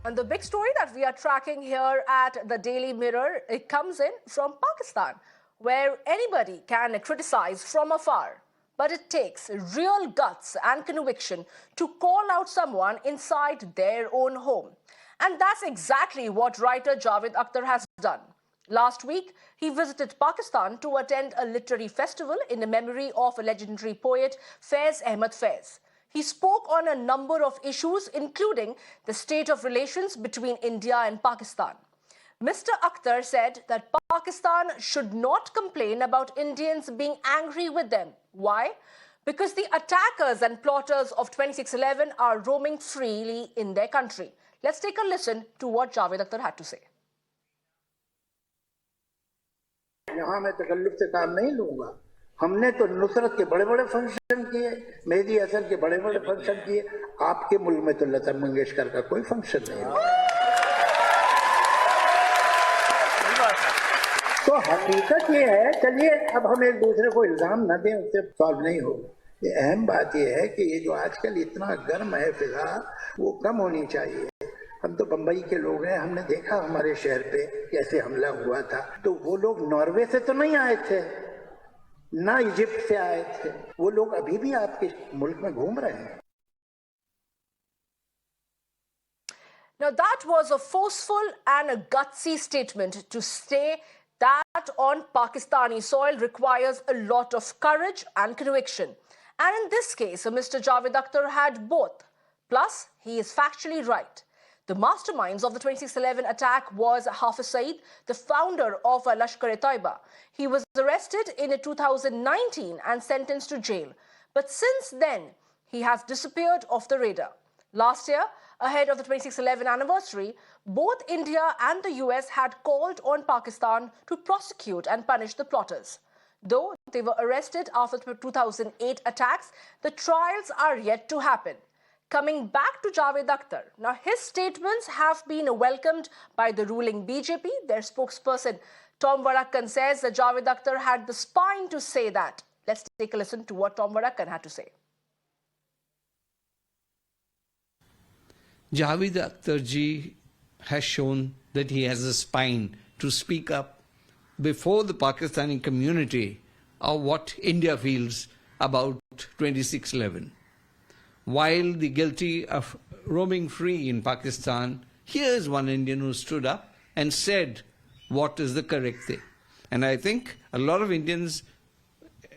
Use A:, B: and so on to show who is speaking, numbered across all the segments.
A: And the big story that we are tracking here at the Daily Mirror, it comes in from Pakistan, where anybody can criticize from afar. But it takes real guts and conviction to call out someone inside their own home. And that's exactly what writer Javed Akhtar has done. Last week, he visited Pakistan to attend a literary festival in the memory of a legendary poet, Faiz Ahmed Faiz. He spoke on a number of issues, including the state of relations between India and Pakistan. Mr. Akhtar said that Pakistan should not complain about Indians being angry with them. Why? Because the attackers and plotters of 2611 are roaming freely in their country. Let's take a listen to what Javed Akhtar had to say.
B: यहाँ मैं तकल्लुफ से काम नहीं लूंगा। हमने तो नुसरत के बड़े-बड़े फंक्शन किए, मेहदी हसन के बड़े-बड़े फंक्शन किए। आपके मुल्क में तो लता मंगेशकर का कोई फंक्शन नहीं है। तो हकीकत ये है, चलिए अब हम एक दूसरे को इल्जाम न दें, उससे सॉल्व नहीं होगा। ये अहम बात ये है कि ये जो आजकल इतना गर्म है फिजा, वो कम होनी चाहिए। हम तो बम्बई के लोग हैं, हमने देखा हमारे शहर पे कैसे हमला हुआ था। तो वो लोग नॉर्वे से तो नहीं आए थे, ना इजिप्ट से आए थे, वो लोग अभी भी आपके मुल्क में घूम रहे हैं।
A: Now that was a forceful and a gutsy statement to say that on Pakistani soil requires a lot of courage and conviction. And in this case, Mr. Javed Akhtar had both. Plus, he is factually right. The masterminds of the 2611 attack was Hafiz Saeed, the founder of Lashkar-e-Taiba. He was arrested in 2019 and sentenced to jail. But since then, he has disappeared off the radar. Last year, ahead of the 2611 anniversary, both India and the US had called on Pakistan to prosecute and punish the plotters. Though they were arrested after the 2008 attacks, the trials are yet to happen. Coming back to Javed Akhtar, now his statements have been welcomed by the ruling BJP. Their spokesperson Tom Varadkar says that Javed Akhtar had the spine to say that. Let's take a listen to what Tom Varadkar had to say.
C: Javed Akhtar ji has shown that he has a spine to speak up before the Pakistani community of what India feels about 2611. While the guilty of roaming free in Pakistan, here is one Indian who stood up and said what is the correct thing. And I think a lot of Indians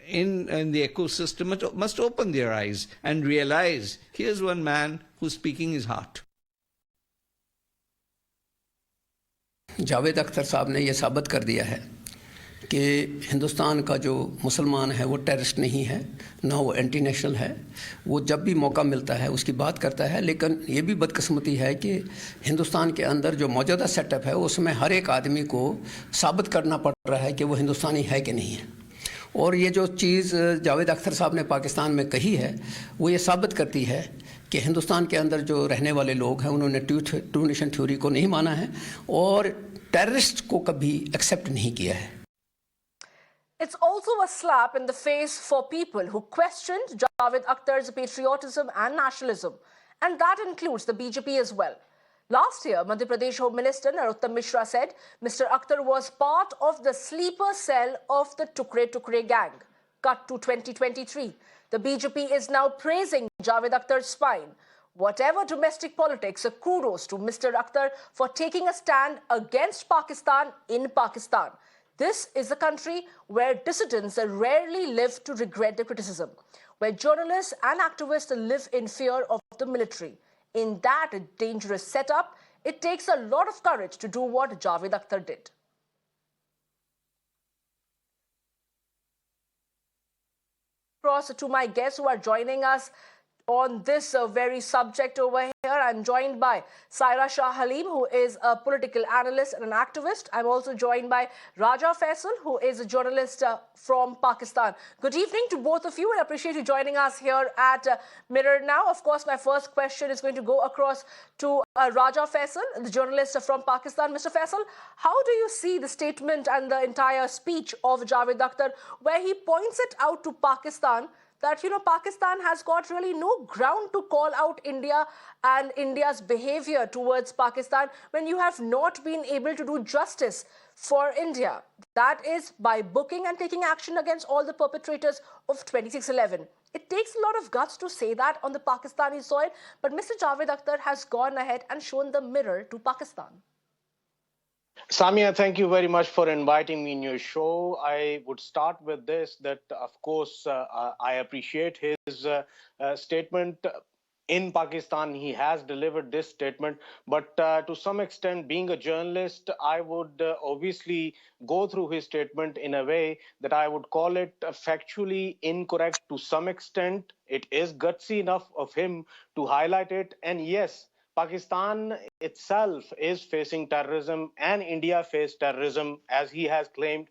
C: in the ecosystem must open their eyes and realize here's one man who's speaking his heart.
D: Javed Akhtar साहब ने यह साबित कर दिया है कि हिंदुस्तान का जो मुसलमान है वो टेररिस्ट नहीं है, ना वो एंटी नेशनल है। वो जब भी मौका मिलता है उसकी बात करता है, लेकिन ये भी बदकिस्मती है कि हिंदुस्तान के अंदर जो मौजूदा सेटअप है उसमें हर एक आदमी को साबित करना पड़ रहा है कि वो हिंदुस्तानी है कि नहीं है। और ये जो चीज़ जावेद अख्तर साहब ने पाकिस्तान में कही है वो ये साबित करती है कि हिंदुस्तान के अंदर जो रहने वाले लोग हैं उन्होंने टू नेशन थ्योरी को नहीं माना है और टेररिस्ट को कभी एक्सेप्ट नहीं किया है।
A: It's also a slap in the face for people who questioned Javed Akhtar's patriotism and nationalism, and that includes the BJP as well. Last year, Madhya Pradesh Home Minister Narottam Mishra said Mr. Akhtar was part of the sleeper cell of the Tukre gang. Cut to 2023. The BJP is now praising Javed Akhtar's spine. Whatever domestic politics, kudos to Mr. Akhtar for taking a stand against Pakistan in Pakistan. This is a country where dissidents rarely live to regret the criticism, where journalists and activists live in fear of the military. In that dangerous setup, it takes a lot of courage to do what Javed Akhtar did. Across to my guests who are joining us on this very subject over here. I'm joined by Saira Shah Halim, who is a political analyst and an activist. I'm also joined by Raja Faisal, who is a journalist from Pakistan. Good evening to both of you. I appreciate you joining us here at Mirror Now. Of course, my first question is going to go across to Raja Faisal, the journalist from Pakistan. Mr. Faisal, how do you see the statement and the entire speech of Javed Akhtar, where he points it out to Pakistan that, Pakistan has got really no ground to call out India and India's behavior towards Pakistan when you have not been able to do justice for India. That is by booking and taking action against all the perpetrators of 2611. It takes a lot of guts to say that on the Pakistani soil, but Mr. Javed Akhtar has gone ahead and shown the mirror to Pakistan.
E: Samia, thank you very much for inviting me in your show. I would start with this, that of course I appreciate his statement. In Pakistan, he has delivered this statement, but to some extent, being a journalist, I would obviously go through his statement in a way that I would call it factually incorrect to some extent. It is gutsy enough of him to highlight it. And yes, Pakistan itself is facing terrorism and India faced terrorism, as he has claimed.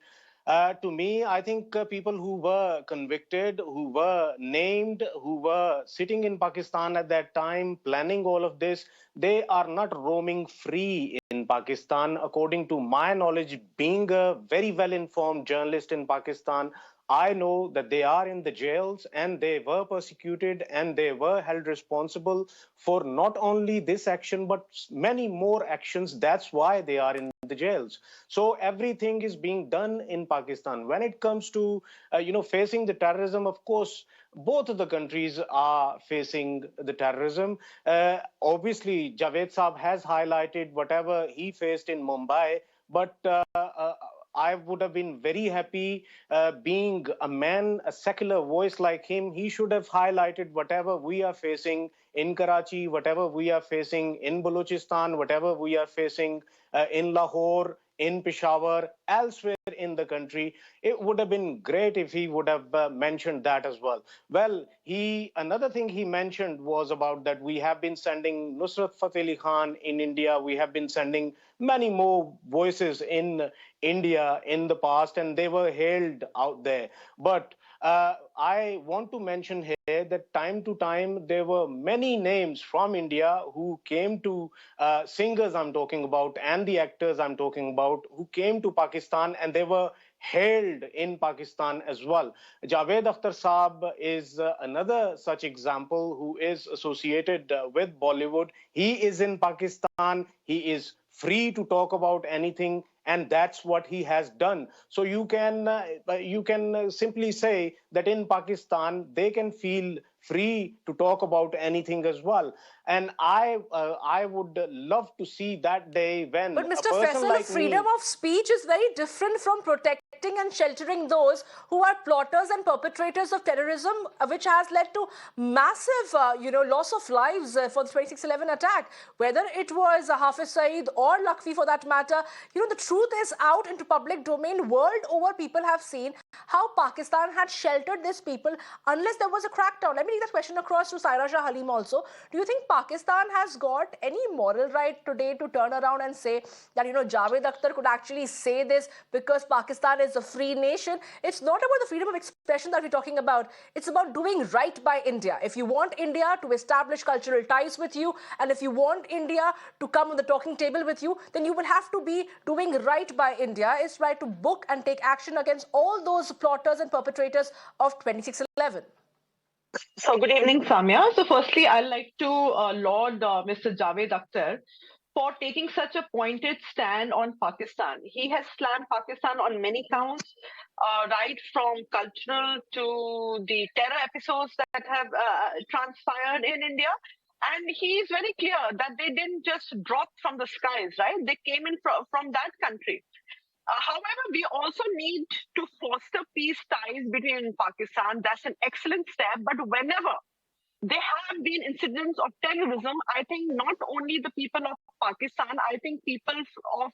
E: To me, I think people who were convicted, who were named, who were sitting in Pakistan at that time, planning all of this, they are not roaming free in Pakistan. According to my knowledge, being a very well-informed journalist in Pakistan, I know that they are in the jails and they were persecuted and they were held responsible for not only this action, but many more actions. That's why they are in the jails. So everything is being done in Pakistan. When it comes to, facing the terrorism, of course, both of the countries are facing the terrorism. Obviously, Javed Saab has highlighted whatever he faced in Mumbai, but I would have been very happy being a man, a secular voice like him. He should have highlighted whatever we are facing in Karachi, whatever we are facing in Balochistan, whatever we are facing in Lahore, in Peshawar, elsewhere in the country. It would have been great if he would have mentioned that as well. Well, another thing he mentioned was about that we have been sending Nusrat Fateh Ali Khan in India. We have been sending many more voices in India in the past, and they were hailed out there. But I want to mention here that time to time there were many names from India who came to singers I'm talking about and the actors I'm talking about who came to Pakistan, and they were hailed in Pakistan as well. Javed Akhtar Saab is another such example who is associated with Bollywood. He is in Pakistan. He is free to talk about anything, and that's what he has done. So you can simply say that in Pakistan they can feel free to talk about anything as well. And I would love to see that day when
A: But
E: a
A: Mr.
E: person
A: Faisal,
E: like
A: freedom
E: me,
A: of speech is very different from protecting and sheltering those who are plotters and perpetrators of terrorism, which has led to massive, loss of lives for the 2611 attack. Whether it was Hafiz Saeed or Lakvi for that matter, the truth is out into public domain. World over, people have seen how Pakistan had sheltered these people unless there was a crackdown. Let me take that question across to Saira Shah Halim also. Do you think Pakistan has got any moral right today to turn around and say that, Javed Akhtar could actually say this because Pakistan is a free nation? It's not about the freedom of expression that we're talking about. It's about doing right by India. If you want India to establish cultural ties with you, and if you want India to come on the talking table with you, then you will have to be doing right by India. It's right to book and take action against all those plotters and perpetrators of 2611.
F: So good evening, Samia. So firstly, I'd like to laud Mr. Javed Akhtar for taking such a pointed stand on Pakistan. He has slammed Pakistan on many counts, right from cultural to the terror episodes that have transpired in India. And he is very clear that they didn't just drop from the skies, right? They came in from that country. However, we also need to foster peace ties between Pakistan. That's an excellent step. But whenever there have been incidents of terrorism, I think not only the people of Pakistan, I think people of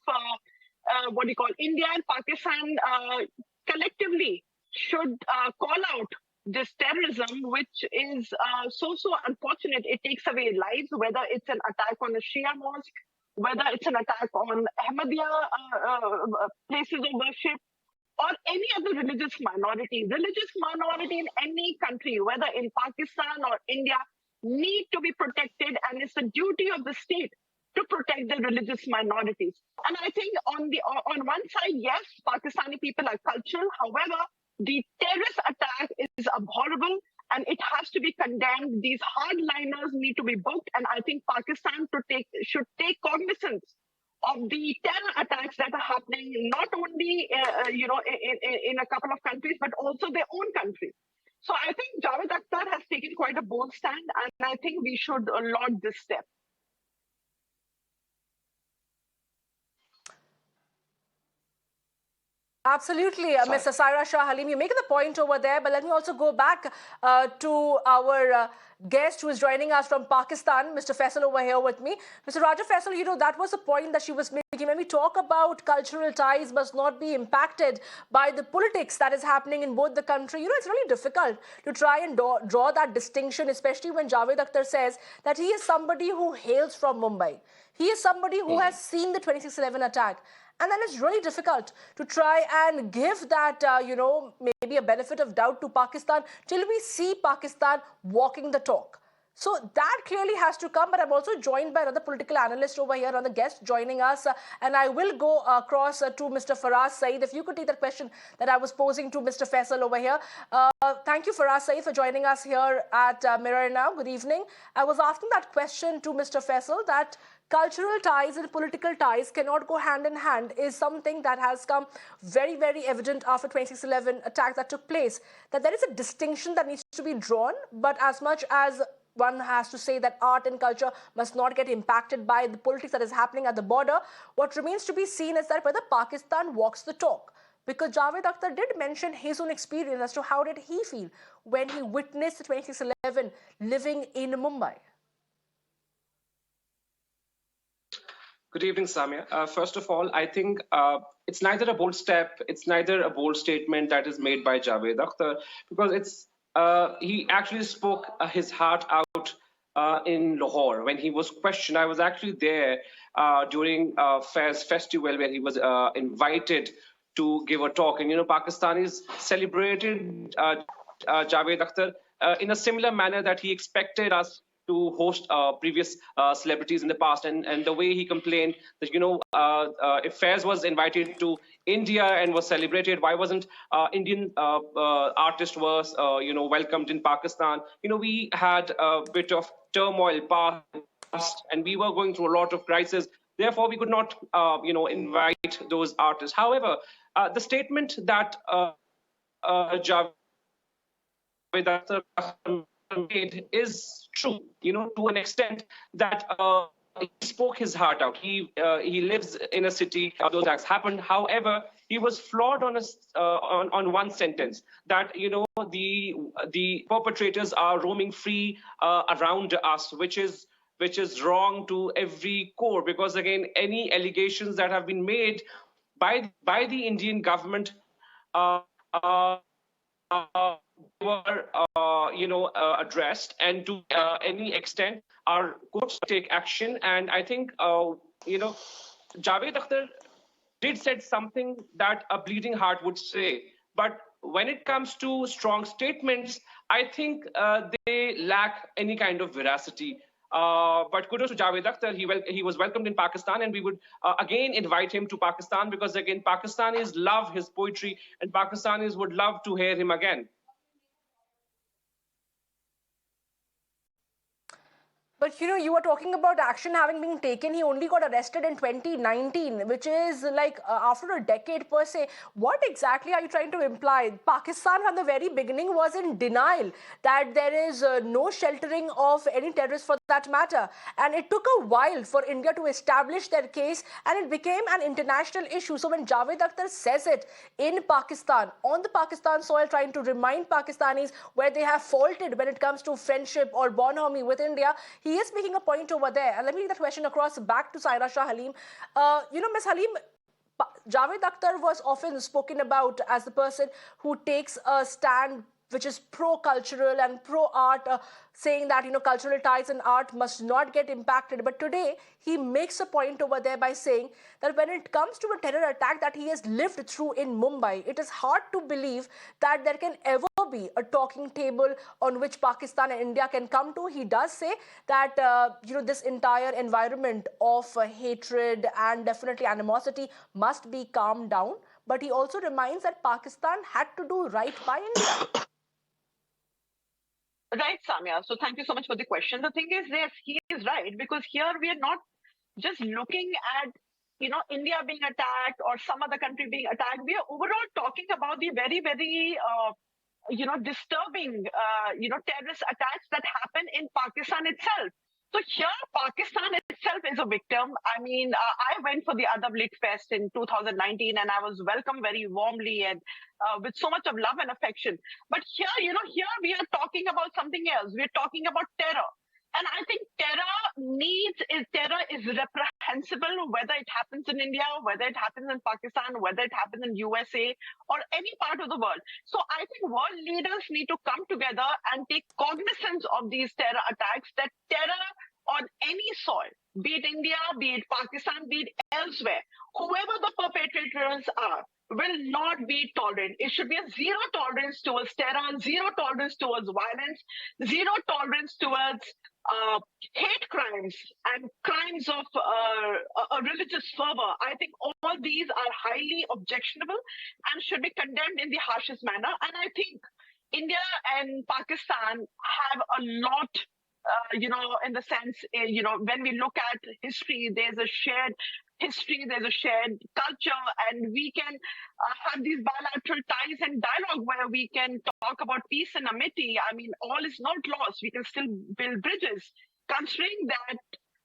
F: India and Pakistan collectively should call out this terrorism, which is so unfortunate. It takes away lives, whether it's an attack on a Shia mosque, whether it's an attack on Ahmadiyya places of worship, or any other religious minority. Religious minority in any country, whether in Pakistan or India, need to be protected, and it's the duty of the state to protect the religious minorities. And I think on one side, yes, Pakistani people are cultural. However, the terrorist attack is abhorrible, and it has to be condemned. These hardliners need to be booked, and I think Pakistan should take cognizance of the terror attacks that are happening not only in a couple of countries but also their own country. So I think Javed Akhtar has taken quite a bold stand, and I think we should laud this step.
A: Absolutely, Mr. Saira Shah Halim, you're making the point over there, but let me also go back to our guest who is joining us from Pakistan, Mr. Faisal over here with me. Mr. Raja Faisal, you know, that was the point that she was making. When we talk about cultural ties must not be impacted by the politics that is happening in both the country, you know, it's really difficult to try and draw that distinction, especially when Javed Akhtar says that he is somebody who hails from Mumbai. He is somebody who has seen the 26/11 attack. And then it's really difficult to try and give that, maybe a benefit of doubt to Pakistan till we see Pakistan walking the talk. So that clearly has to come, but I'm also joined by another political analyst over here, another guest joining us, and I will go across to Mr. Faraz Saeed. If you could take that question that I was posing to Mr. Faisal over here. Thank you, Faraz Saeed, for joining us here at Mirror Now. Good evening. I was asking that question to Mr. Faisal, that cultural ties and political ties cannot go hand in hand is something that has come very, very evident after 26/11 attack that took place, that there is a distinction that needs to be drawn, but as much as one has to say that art and culture must not get impacted by the politics that is happening at the border, what remains to be seen is that whether Pakistan walks the talk. Because Javed Akhtar did mention his own experience as to how did he feel when he witnessed 26/11 living in Mumbai.
G: Good evening, Samia. First of all, I think it's neither a bold step, it's neither a bold statement that is made by Javed Akhtar, because he actually spoke his heart out in Lahore when he was questioned. I was actually there during Faiz festival where he was invited to give a talk, and Pakistanis celebrated Javed Akhtar in a similar manner that he expected us to host previous celebrities in the past, and the way he complained that if Faiz was invited to India and was celebrated, why wasn't Indian artists was welcomed in Pakistan? We had a bit of turmoil past, and we were going through a lot of crisis. Therefore, we could not invite those artists. However, the statement that Javed Akhtar made is true, to an extent that he spoke his heart out. He lives in a city those acts happened. However, he was flawed on one sentence, that the perpetrators are roaming free around us, which is wrong to every core, because again, any allegations that have been made by the Indian government were addressed, and to any extent our courts take action. And I think Javed Akhtar did said something that a bleeding heart would say, but when it comes to strong statements, I think they lack any kind of veracity. But kudos to Javed Akhtar. He was welcomed in Pakistan, and we would again invite him to Pakistan, because again, Pakistanis love his poetry, and Pakistanis would love to hear him again.
A: But you were talking about action having been taken. He only got arrested in 2019, which is like after a decade per se. What exactly are you trying to imply? Pakistan from the very beginning was in denial that there is no sheltering of any terrorists for that matter. And it took a while for India to establish their case, and it became an international issue. So when Javed Akhtar says it in Pakistan, on the Pakistan soil, trying to remind Pakistanis where they have faulted when it comes to friendship or bonhomie with India, he is making a point over there. And let me take that question across back to Saira Shah Halim. Ms. Halim, Javed Akhtar was often spoken about as the person who takes a stand which is pro-cultural and pro-art, saying that, cultural ties and art must not get impacted. But today, he makes a point over there by saying that when it comes to a terror attack that he has lived through in Mumbai, it is hard to believe that there can ever be a talking table on which Pakistan and India can come to. He does say that, this entire environment of hatred and definitely animosity must be calmed down. But he also reminds that Pakistan had to do right by India.
F: Right, Samia. So thank you so much for the question. The thing is, yes, he is right, because here we are not just looking at, India being attacked or some other country being attacked. We are overall talking about the very, very, disturbing, terrorist attacks that happen in Pakistan itself. So here, Pakistan itself is a victim. I mean, I went for the Adab Lit Fest in 2019, and I was welcomed very warmly and with so much of love and affection. But here, here we are talking about something else. We're talking about terror. And I think terror is reprehensible, whether it happens in India, whether it happens in Pakistan, whether it happens in USA or any part of the world. So I think world leaders need to come together and take cognizance of these terror attacks, that terror on any soil, be it India, be it Pakistan, be it elsewhere, whoever the perpetrators are, will not be tolerant. It should be a zero tolerance towards terror, zero tolerance towards violence, zero tolerance towards hate crimes and crimes of a religious fervor. I think all these are highly objectionable and should be condemned in the harshest manner. And I think India and Pakistan have a lot, in the sense, when we look at history, there's a shared history, there's a shared culture, and we can have these bilateral ties and dialogue where we can talk about peace and amity. I mean, all is not lost. We can still build bridges, considering that,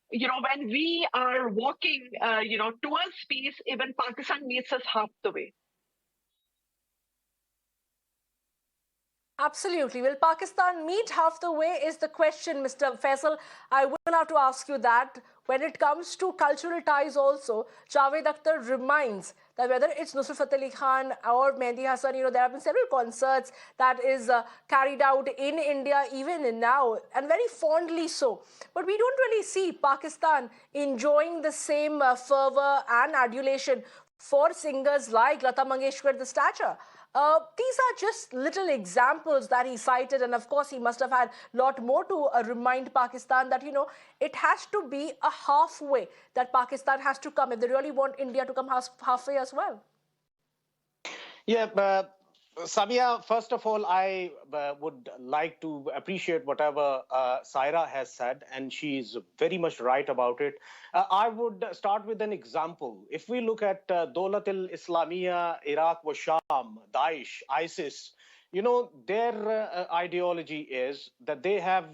F: when we are walking, towards peace, even Pakistan meets us half the way.
A: Absolutely. Will Pakistan meet half the way is the question, Mr. Faisal. I will have to ask you that. When it comes to cultural ties also, Javed Akhtar reminds that whether it's Nusrat Fateh Ali Khan or Mehdi Hasan, there have been several concerts that is carried out in India even now, and very fondly so. But we don't really see Pakistan enjoying the same fervor and adulation for singers like Lata Mangeshkar, the stature. These are just little examples that he cited, and of course he must have had a lot more to remind Pakistan that, it has to be a halfway, that Pakistan has to come if they really want India to come halfway as well.
E: Yeah, Samia, first of all, I would like to appreciate whatever Saira has said, and she's very much right about it. I would start with an example. If we look at Dawlat al-Islamiyya, Iraq wa Sham, Daesh, ISIS, their ideology is that they have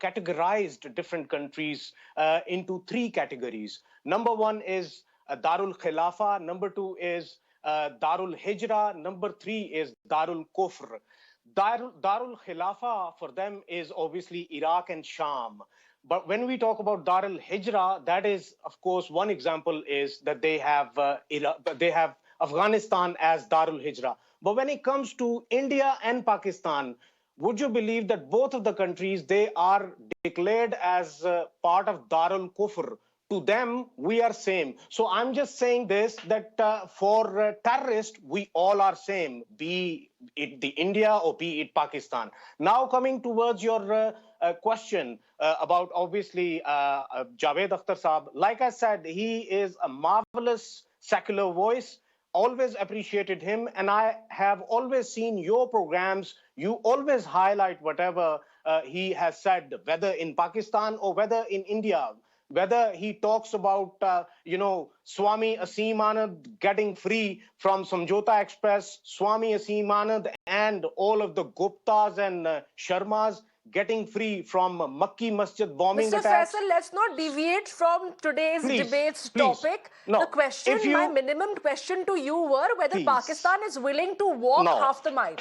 E: categorized different countries into three categories. Number one is Darul Khilafa, number two is Darul Hijra, number three is Darul Kufr. Darul Khilafa for them is obviously Iraq and Sham. But when we talk about Darul Hijra, that is, of course, one example is that they have Afghanistan as Darul Hijra. But when it comes to India and Pakistan, would you believe that both of the countries, they are declared as part of Darul Kufr? To them, we are same. So I'm just saying this, that for terrorists, we all are same, be it the India or be it Pakistan. Now coming towards your question about obviously Javed Akhtar Saab, like I said, he is a marvelous secular voice. Always appreciated him, and I have always seen your programs. You always highlight whatever he has said, whether in Pakistan or whether in India. Whether he talks about, Swami Asim Anand getting free from Samjhota Express, Swami Asim Anand and all of the Guptas and Sharmas getting free from Makki Masjid bombing
A: Mr.
E: attacks.
A: Faisal, let's not deviate from today's debate's topic.
E: No,
A: the question, my minimum question to you were whether Pakistan is willing to walk half the mile.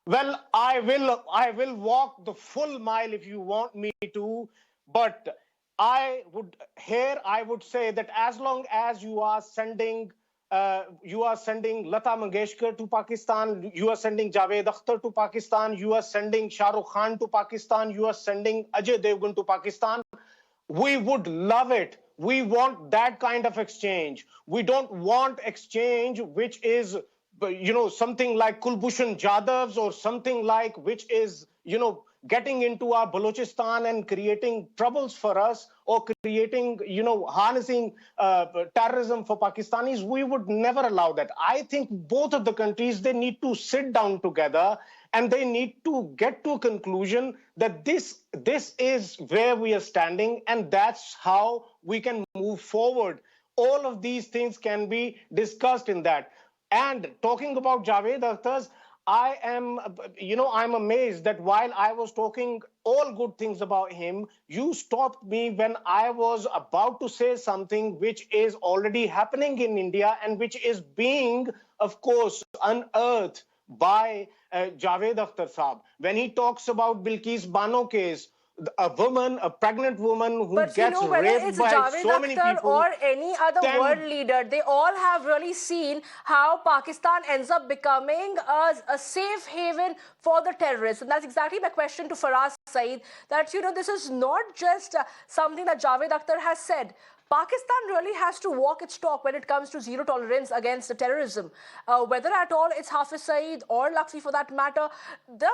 E: Well, I will walk the full mile if you want me to, but I would say that as long as you are sending Lata Mangeshkar to Pakistan, you are sending Javed Akhtar to Pakistan, you are sending Shah Rukh Khan to Pakistan, you are sending Ajay Devgan to Pakistan, we would love it. We want that kind of exchange. We don't want exchange which is, something like Kulbhushan Jadav's or something like which is, getting into our Balochistan and creating troubles for us or creating, harnessing terrorism for Pakistanis. We would never allow that. I think both of the countries, they need to sit down together and they need to get to a conclusion that this is where we are standing, and that's how we can move forward. All of these things can be discussed in that. And talking about Javed Akhtar's, I'm amazed that while I was talking all good things about him, you stopped me when I was about to say something which is already happening in India and which is being, of course, unearthed by Javed Akhtar Saab. When he talks about Bilkis Bano case, a pregnant woman who
A: but
E: gets
A: whether
E: raped
A: it's
E: by
A: Javed
E: so many
A: Akhtar
E: people,
A: or any other
E: then
A: world leader, they all have really seen how Pakistan ends up becoming a safe haven for the terrorists. And that's exactly my question to Faiz Saeed, that, this is not just something that Javed Akhtar has said. Pakistan really has to walk its talk when it comes to zero tolerance against terrorism. Whether at all it's Hafiz Saeed or Lakfi for that matter, the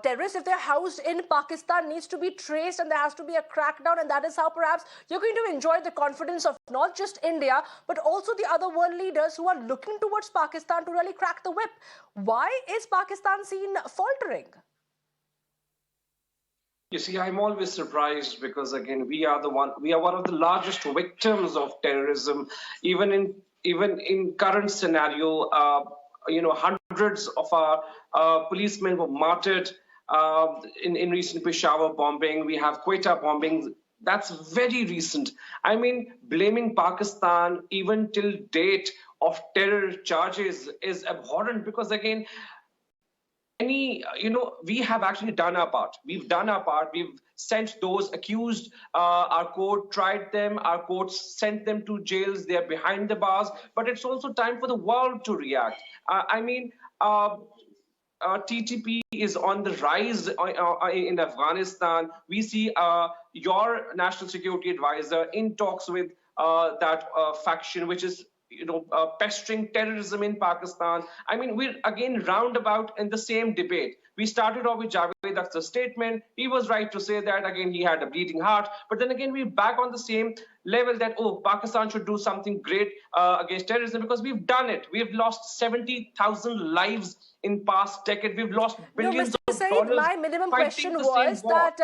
A: terrorists, if they're housed in Pakistan, needs to be traced, and there has to be a crackdown, and that is how perhaps you're going to enjoy the confidence of not just India, but also the other world leaders who are looking towards Pakistan to really crack the whip. Why is Pakistan seen faltering?
G: You see, I'm always surprised because, again, we are one of the largest victims of terrorism. Even in current scenario, hundreds of our policemen were martyred in recent Peshawar bombing. We have Quetta bombings. That's very recent. I mean, blaming Pakistan even till date of terror charges is abhorrent because, again, we have actually done our part. We've done our part. We've sent those accused. Our court tried them. Our courts sent them to jails. They are behind the bars. But it's also time for the world to react. TTP is on the rise in Afghanistan. We see your national security advisor in talks with that faction, which is pestering terrorism in Pakistan. I mean, we're again roundabout in the same debate. We started off with Javed Akhtar's statement. He was right to say that. Again, he had a bleeding heart. But then again, we're back on the same level that, Pakistan should do something great against terrorism because we've done it. We've lost 70,000 lives in past decade. We've lost billions of dollars.
A: My minimum question was that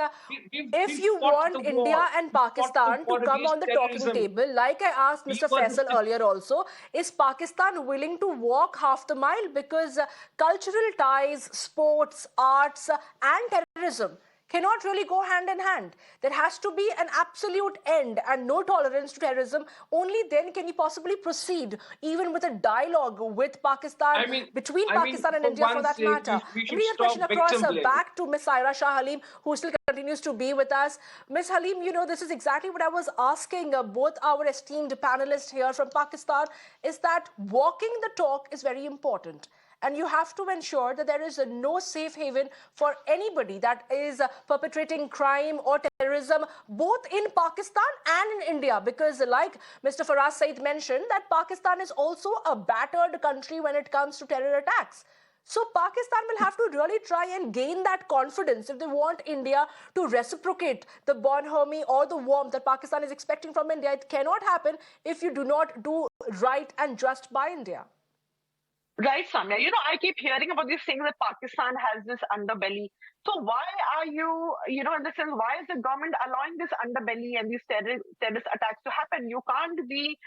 A: if you want India and Pakistan to come on the talking table, like I asked Mr. Faisal earlier also, is Pakistan willing to walk half the mile? Because cultural ties, sports, arts and terrorism cannot really go hand in hand. There has to be an absolute end and no tolerance to terrorism. Only then can you possibly proceed, even with a dialogue with Pakistan, between Pakistan and India for that matter. We question across back to Ms. Saira Shah Halim, who still continues to be with us. Ms. Halim, this is exactly what I was asking both our esteemed panelists here from Pakistan, is that walking the talk is very important. And you have to ensure that there is no safe haven for anybody that is perpetrating crime or terrorism, both in Pakistan and in India. Because like Mr. Faiz Saeed mentioned, that Pakistan is also a battered country when it comes to terror attacks. So Pakistan will have to really try and gain that confidence if they want India to reciprocate the bonhomie or the warmth that Pakistan is expecting from India. It cannot happen if you do not do right and just by India.
F: Right, Samia. I keep hearing about these things that Pakistan has this underbelly. So why are you, in the sense, why is the government allowing this underbelly and these terrorist attacks to happen? You can't be,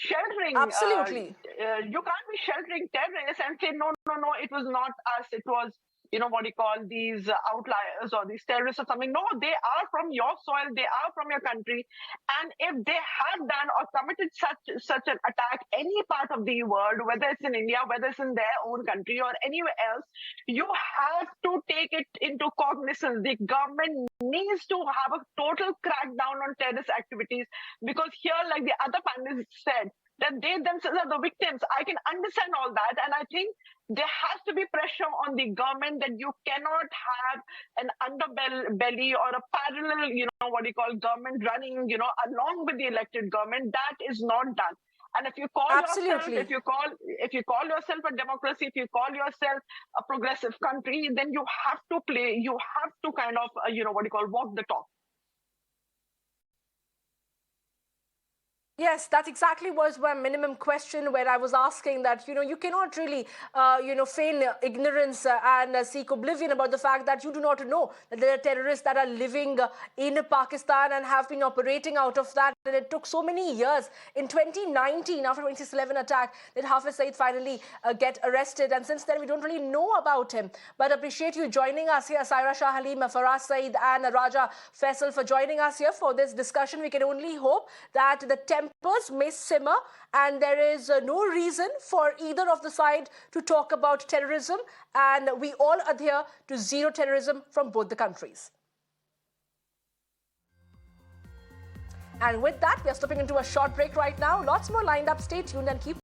F: sheltering.
A: Absolutely.
F: You can't be sheltering terrorists and say, no, it was not us. It was, these outliers or these terrorists or something. No, they are from your soil. They are from your country. And if they have done or committed such an attack, any part of the world, whether it's in India, whether it's in their own country or anywhere else, you have to take it into cognizance. The government needs to have a total crackdown on terrorist activities, because here, like the other panelists said, that they themselves are the victims. I can understand all that. And I think there has to be pressure on the government that you cannot have an underbelly or a parallel, government running, along with the elected government. That is not done. And if you call yourself, if you call yourself a democracy, if you call yourself a progressive country, then you have to kind of, walk the talk.
A: Yes, that exactly was my minimum question, where I was asking that, you cannot really, feign ignorance and seek oblivion about the fact that you do not know that there are terrorists that are living in Pakistan and have been operating out of that. And it took so many years. In 2019, after 2011 attack, did Hafiz Saeed finally get arrested. And since then, we don't really know about him. But appreciate you joining us here, Saira Shah Halim, Faraz Saeed and Raja Faisal, for joining us here for this discussion. We can only hope that the tempers may simmer and there is no reason for either of the side to talk about terrorism, and we all adhere to zero terrorism from both the countries. And with that, we are stepping into a short break right now. Lots more lined up. Stay tuned and keep